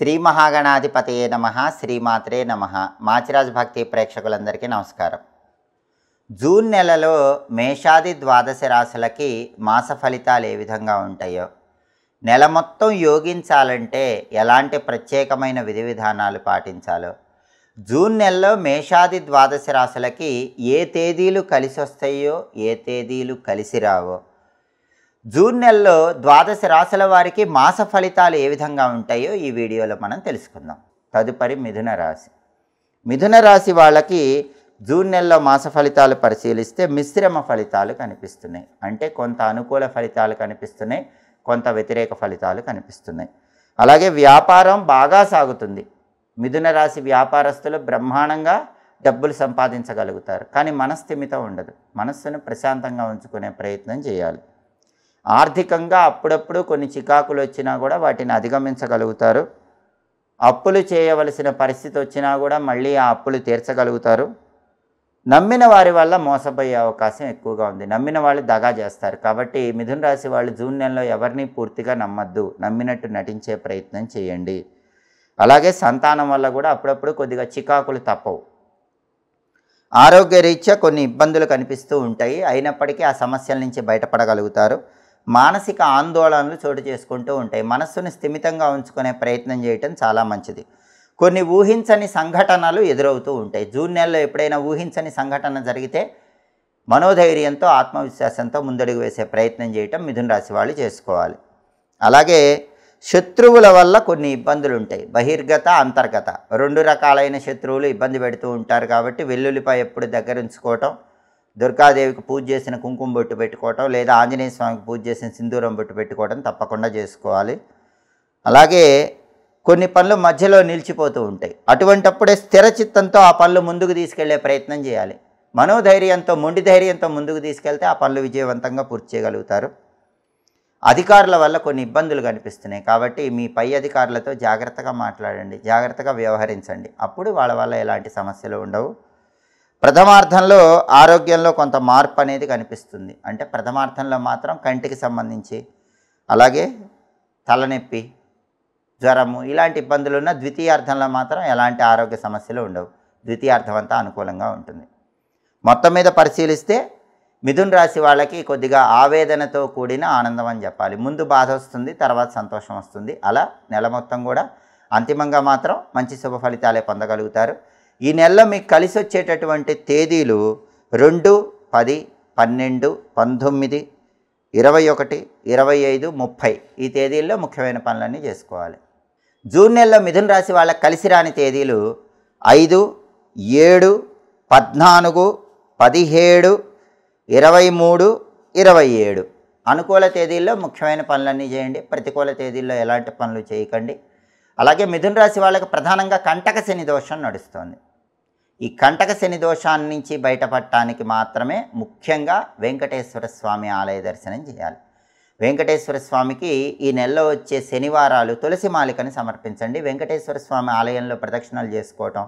శ్రీ మహాగణాధిపతయే నమః శ్రీమాత్రే నమః మాచిరాజ్ భక్తి ప్రేక్షకులందరికీ నమస్కారం. జూన్ నెలలో మేషాది ద్వాదశ రాశులకి మాస ఫలితాలు ఏ విధంగా ఉంటాయో, నెల మొత్తం యోగించాలంటే ఎలాంటి ప్రత్యేకమైన విధి విధానాలు పాటించాలో, జూన్ నెలలో మేషాది ద్వాదశ రాశులకి ఏ తేదీలు కలిసి వస్తాయో ఏ తేదీలు కలిసి రావో, జూన్ నెలలో ద్వాదశ రాశుల వారికి మాస ఫలితాలు ఏ విధంగా ఉంటాయో ఈ వీడియోలో మనం తెలుసుకుందాం. తదుపరి మిథున రాశి. మిథున రాశి వాళ్ళకి జూన్ నెలలో మాస ఫలితాలు పరిశీలిస్తే మిశ్రమ ఫలితాలు కనిపిస్తున్నాయి. అంటే కొంత అనుకూల ఫలితాలు కనిపిస్తున్నాయి, కొంత వ్యతిరేక ఫలితాలు కనిపిస్తున్నాయి. అలాగే వ్యాపారం బాగా సాగుతుంది. మిథున రాశి వ్యాపారస్తులు బ్రహ్మాండంగా డబ్బులు సంపాదించగలుగుతారు. కానీ మనస్థిమితం ఉండదు. మనస్సును ప్రశాంతంగా ఉంచుకునే ప్రయత్నం చేయాలి. ఆర్థికంగా అప్పుడప్పుడు కొన్ని చికాకులు వచ్చినా కూడా వాటిని అధిగమించగలుగుతారు. అప్పులు చేయవలసిన పరిస్థితి వచ్చినా కూడా మళ్ళీ ఆ అప్పులు తీర్చగలుగుతారు. నమ్మిన వారి వల్ల మోసపోయే అవకాశం ఎక్కువగా ఉంది. నమ్మిన వాళ్ళు దగా చేస్తారు. కాబట్టి మిథున రాశి వాళ్ళు జూన్ నెలలో ఎవరిని పూర్తిగా నమ్మద్దు, నమ్మినట్టు నటించే ప్రయత్నం చేయండి. అలాగే సంతానం వల్ల కూడా అప్పుడప్పుడు కొద్దిగా చికాకులు తప్పవు. ఆరోగ్యరీత్యా కొన్ని ఇబ్బందులు కనిపిస్తూ ఉంటాయి. అయినప్పటికీ ఆ సమస్యల నుంచి బయటపడగలుగుతారు. మానసిక ఆందోళనలు చోటు చేసుకుంటూ ఉంటాయి. మనస్సును స్థిమితంగా ఉంచుకునే ప్రయత్నం చేయటం చాలా మంచిది. కొన్ని ఊహించని సంఘటనలు ఎదురవుతూ ఉంటాయి. జూన్ నెలలో ఎప్పుడైనా ఊహించని సంఘటన జరిగితే మనోధైర్యంతో ఆత్మవిశ్వాసంతో ముందడుగు వేసే ప్రయత్నం చేయటం మిథున రాశి వాళ్ళు చేసుకోవాలి. అలాగే శత్రువుల వల్ల కొన్ని ఇబ్బందులు ఉంటాయి. బహిర్గత, అంతర్గత రెండు రకాలైన శత్రువులు ఇబ్బంది పెడుతూ ఉంటారు. కాబట్టి వెల్లుల్లిపై ఎప్పుడు దగ్గర ఉంచుకోవటం, దుర్గాదేవికి పూజ చేసిన కుంకుమ బొట్టు పెట్టుకోవటం, లేదా ఆంజనేయ స్వామికి పూజ చేసిన సింధూరం బొట్టు పెట్టుకోవడం తప్పకుండా చేసుకోవాలి. అలాగే కొన్ని పనులు మధ్యలో నిలిచిపోతూ ఉంటాయి. అటువంటప్పుడే స్థిర చిత్తంతో ఆ పనులు ముందుకు తీసుకెళ్లే ప్రయత్నం చేయాలి. మనోధైర్యంతో, మొండి ధైర్యంతో ముందుకు తీసుకెళ్తే ఆ పనులు విజయవంతంగా పూర్తి చేయగలుగుతారు. అధికారుల వల్ల కొన్ని ఇబ్బందులు కనిపిస్తున్నాయి. కాబట్టి మీ పై అధికారులతో జాగ్రత్తగా మాట్లాడండి, జాగ్రత్తగా వ్యవహరించండి. అప్పుడు వాళ్ళ వల్ల ఎలాంటి సమస్యలు ఉండవు. ప్రథమార్థంలో ఆరోగ్యంలో కొంత మార్పు అనేది కనిపిస్తుంది. అంటే ప్రథమార్థంలో మాత్రం కంటికి సంబంధించి, అలాగే తలనొప్పి, జ్వరము ఇలాంటి ఇబ్బందులు ఉన్న, ద్వితీయార్థంలో మాత్రం ఎలాంటి ఆరోగ్య సమస్యలు ఉండవు. ద్వితీయార్థం అంతా అనుకూలంగా ఉంటుంది. మొత్తం మీద పరిశీలిస్తే మిథున రాశి వాళ్ళకి కొద్దిగా ఆవేదనతో కూడిన ఆనందం అని చెప్పాలి. ముందు బాధ వస్తుంది, తర్వాత సంతోషం వస్తుంది. అలా నెల మొత్తం కూడా అంతిమంగా మాత్రం మంచి శుభ ఫలితాలే పొందగలుగుతారు. ఈ నెలలో మీకు కలిసి వచ్చేటటువంటి తేదీలు 2, 10, 12, 19, 21, 25, 30 ఈ తేదీల్లో ముఖ్యమైన పనులన్నీ చేసుకోవాలి. జూన్ నెలలో మిథున రాశి వాళ్ళకి కలిసి రాని తేదీలు 5, 7, 14, 17, 23, 27 అనుకూల తేదీల్లో ముఖ్యమైన పనులన్నీ చేయండి. ప్రతికూల తేదీల్లో ఎలాంటి పనులు చేయకండి. అలాగే మిథున రాశి వాళ్ళకి ప్రధానంగా కంటక శని దోషం నడుస్తుంది. ఈ కంటక శని దోషాన్ని నుంచి బయటపడటానికి మాత్రమే ముఖ్యంగా వెంకటేశ్వర స్వామి ఆలయ దర్శనం చేయాలి. వెంకటేశ్వర స్వామికి ఈ నెలలో వచ్చే శనివారాలు తులసి మాలికని సమర్పించండి. వెంకటేశ్వర స్వామి ఆలయంలో ప్రదక్షిణలు చేసుకోవటం,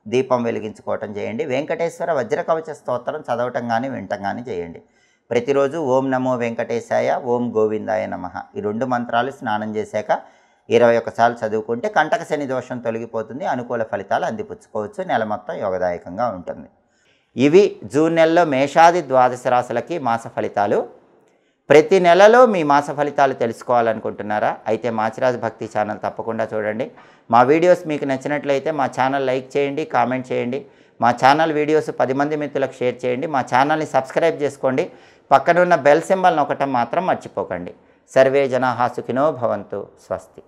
దీపం వెలిగించుకోవటం చేయండి. వెంకటేశ్వర వజ్రకవచ స్తోత్రం చదవటం కానీ వినటం కానీ చేయండి. ప్రతిరోజు ఓం నమో వెంకటేశాయ, ఓం గోవిందాయ నమః ఈ 2 మంత్రాలు స్నానం చేశాక 21 సార్లు చదువుకుంటే కంటక శని దోషం తొలగిపోతుంది. అనుకూల ఫలితాలు అందిపుచ్చుకోవచ్చు. నెల మొత్తం యోగదాయకంగా ఉంటుంది. ఇవి జూన్ నెలలో మేషాది ద్వాదశ రాశులకి మాస ఫలితాలు. ప్రతి నెలలో మీ మాస ఫలితాలు తెలుసుకోవాలనుకుంటున్నారా? అయితే మాచిరాజ్ భక్తి ఛానల్ తప్పకుండా చూడండి. మా వీడియోస్ మీకు నచ్చినట్లయితే మా ఛానల్ లైక్ చేయండి, కామెంట్ చేయండి. మా ఛానల్ వీడియోస్ 10 మంది మిత్రులకు షేర్ చేయండి. మా ఛానల్ని సబ్స్క్రైబ్ చేసుకోండి. పక్కనున్న బెల్ సింబల్ నొక్కటం మాత్రం మర్చిపోకండి. సర్వే జనాః సుఖినో భవంతు. స్వస్తి.